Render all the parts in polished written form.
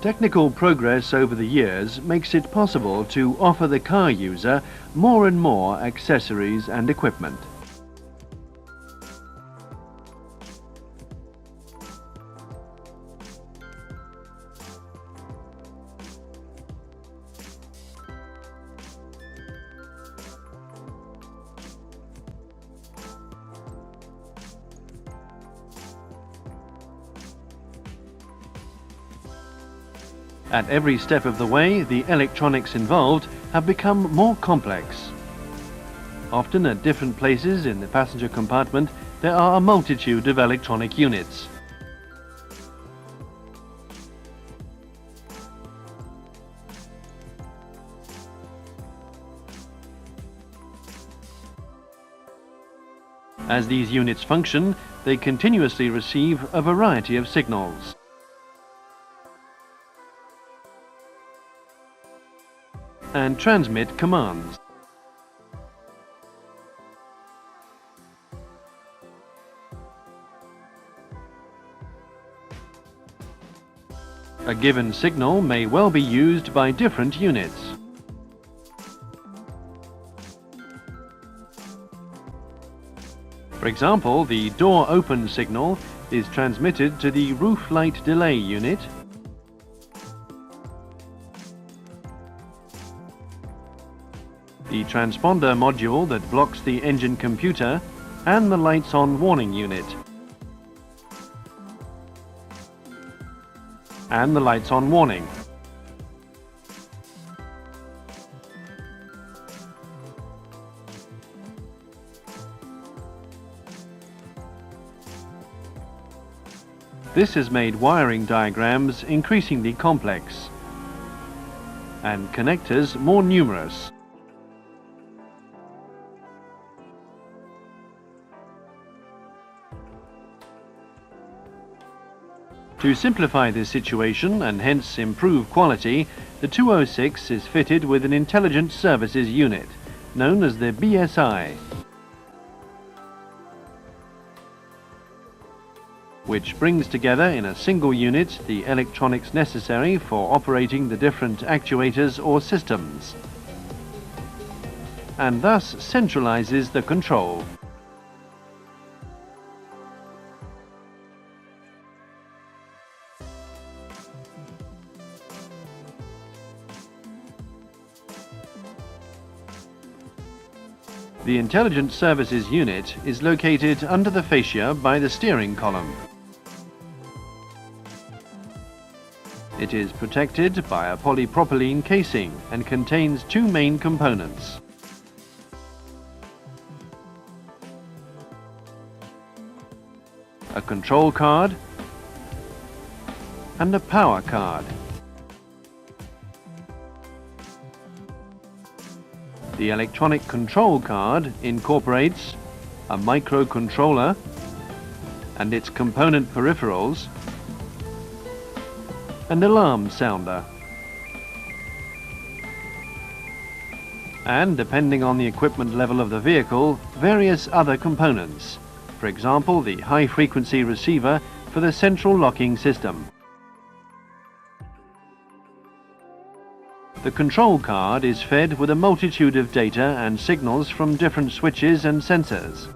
Technical progress over the years makes it possible to offer the car user more and more accessories and equipment. At every step of the way, the electronics involved have become more complex. Often at different places in the passenger compartment, there are a multitude of electronic units. As these units function, they continuously receive a variety of signals. And transmit commands. A given signal may well be used by different units. For example, the door open signal is transmitted to the roof light delay unit, the transponder module that blocks the engine computer, and the lights on warning unit. And the lights on warning. This has made wiring diagrams increasingly complex and connectors more numerous. To simplify this situation and hence improve quality, the 206 is fitted with an Intelligent Services Unit, known as the BSI, which brings together in a single unit the electronics necessary for operating the different actuators or systems, and thus centralizes the control. The Intelligent Services Unit is located under the fascia by the steering column. It is protected by a polypropylene casing and contains two main components. A control card and a power card. The electronic control card incorporates a microcontroller and its component peripherals, an alarm sounder, and, depending on the equipment level of the vehicle, various other components, for example the high-frequency receiver for the central locking system. The control card is fed with a multitude of data and signals from different switches and sensors.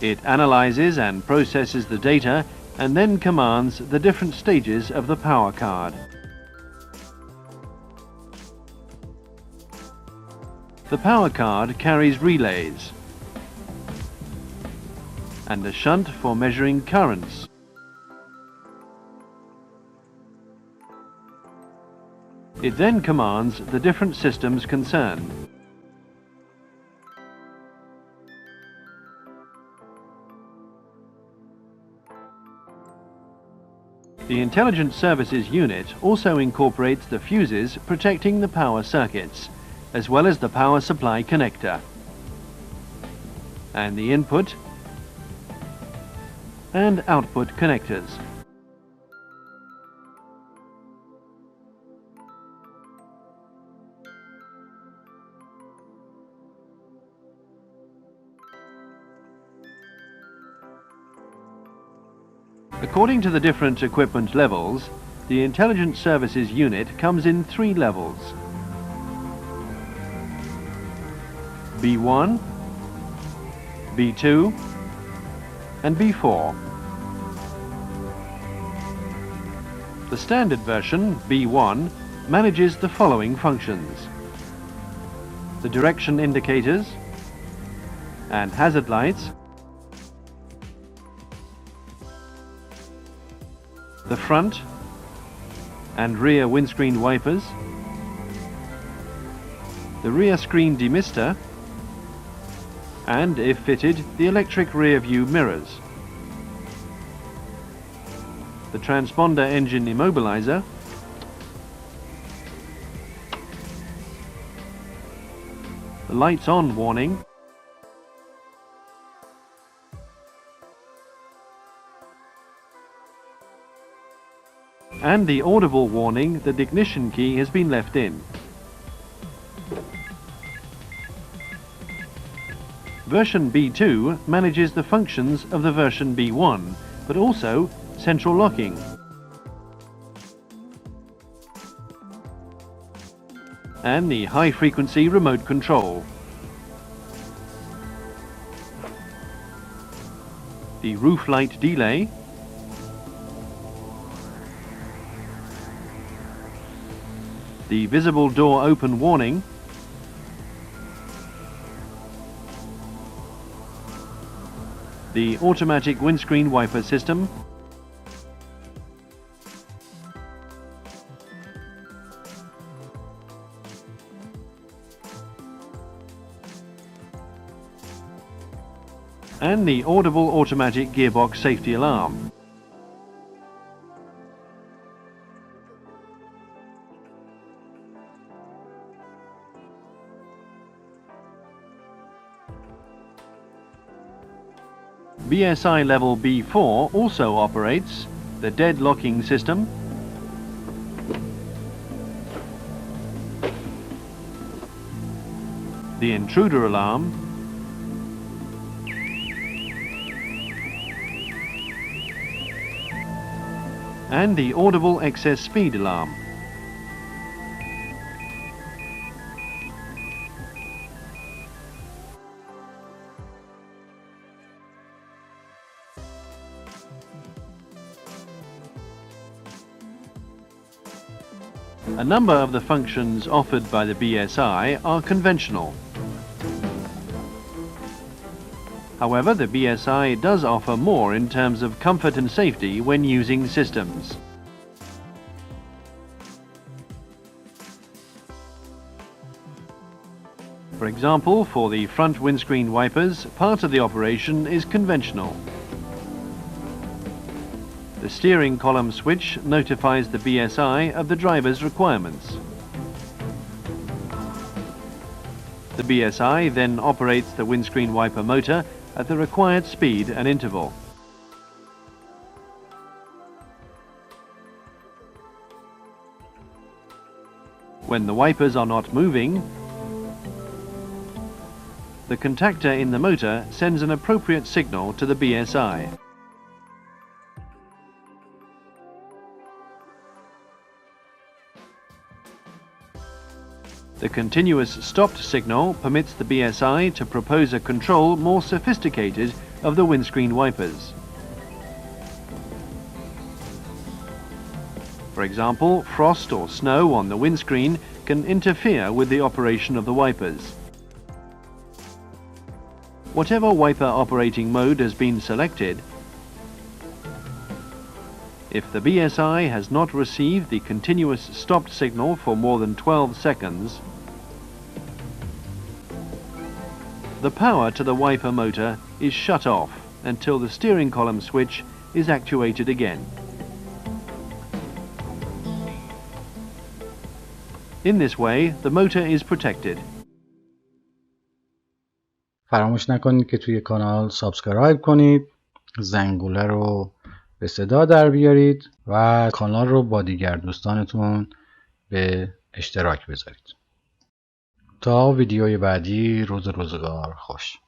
It analyzes and processes the data and then commands the different stages of the power card. The power card carries relays and a shunt for measuring currents. It then commands the different systems concerned. The Intelligent Services Unit also incorporates the fuses protecting the power circuits, as well as the power supply connector, and the input and output connectors. According to the different equipment levels, the Intelligent Services Unit comes in 3 levels: B1, B2 and B4. The standard version, B1, manages the following functions: the direction indicators and hazard lights, the front and rear windscreen wipers, the rear screen demister, and, if fitted, the electric rear view mirrors, the transponder engine immobilizer, the lights on warning, and the audible warning that the ignition key has been left in. Version B2 manages the functions of the version B1, but also central locking, and the high-frequency remote control, the roof light delay, the visible door open warning, the automatic windscreen wiper system, and the audible automatic gearbox safety alarm. BSI level B4 also operates the dead locking system, the intruder alarm, and the audible excess speed alarm. A number of the functions offered by the BSI are conventional. However, the BSI does offer more in terms of comfort and safety when using systems. For example, for the front windscreen wipers, part of the operation is conventional. The steering column switch notifies the BSI of the driver's requirements. The BSI then operates the windscreen wiper motor at the required speed and interval. When the wipers are not moving, the contactor in the motor sends an appropriate signal to the BSI. The continuous stopped signal permits the BSI to propose a control more sophisticated of the windscreen wipers. For example, frost or snow on the windscreen can interfere with the operation of the wipers. Whatever wiper operating mode has been selected, if the BSI has not received the continuous stopped signal for more than 12 seconds, the power to the wiper motor is shut off until the steering column switch is actuated again. In this way, the motor is protected. فراموش نکنید که توی کانال سابسکرایب کنید، زنگوله رو به صدا در بیارید و کانال رو با دیگر دوستانتون به اشتراک بذارید. تا ویدیوی بعدی، روزگار خوش.